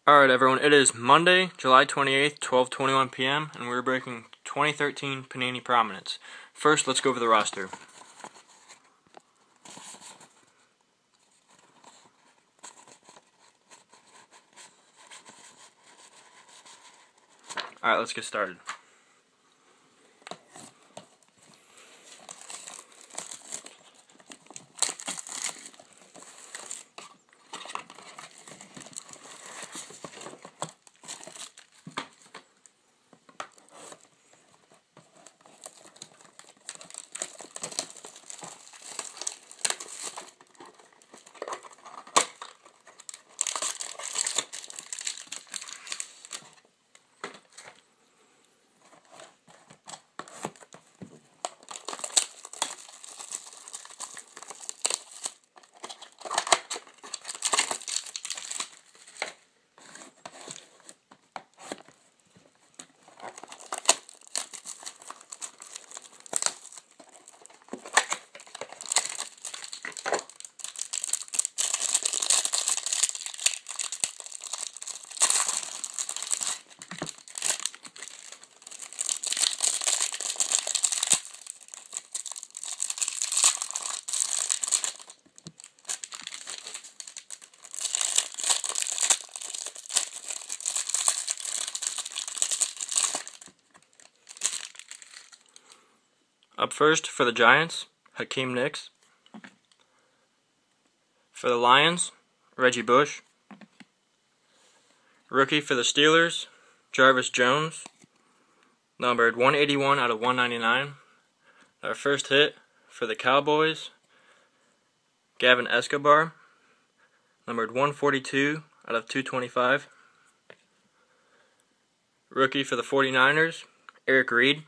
Alright everyone, it is Monday, July 28th, 12:21 p.m. and we're breaking 2013 Panini Prominence. First, let's go over the roster. Alright, let's get started. Up first for the Giants, Hakeem Nicks. For the Lions, Reggie Bush. Rookie for the Steelers, Jarvis Jones, numbered 181 out of 199. Our first hit for the Cowboys, Gavin Escobar, numbered 142 out of 225. Rookie for the 49ers, Eric Reed.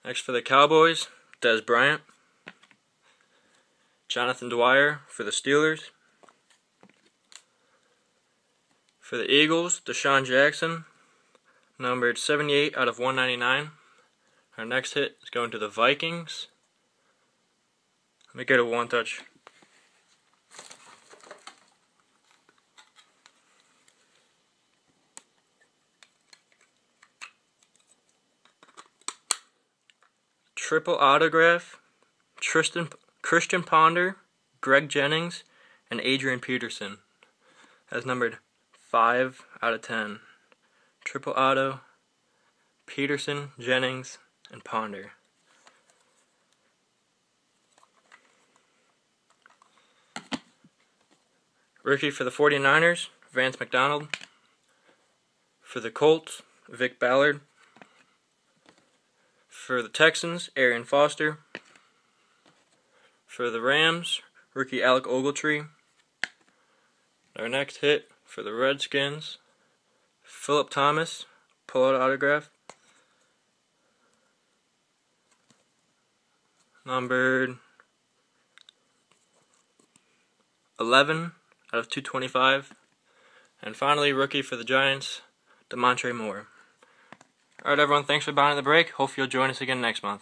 Next for the Cowboys, Des Bryant. Jonathan Dwyer for the Steelers. For the Eagles, Deshaun Jackson, numbered 78 out of 199. Our next hit is going to the Vikings. Let me get a one-touch. Triple autograph, Christian Ponder, Greg Jennings, and Adrian Peterson. That's numbered 5 out of 10. Triple auto, Peterson, Jennings, and Ponder. Rookie for the 49ers, Vance McDonald. For the Colts, Vic Ballard. For the Texans, Arian Foster. For the Rams, rookie Alec Ogletree. Our next hit for the Redskins, Phillip Thomas, pull-out autograph. Numbered 11 out of 225. And finally, rookie for the Giants, Demontre Moore. Alright everyone, thanks for buying the break. Hope you'll join us again next month.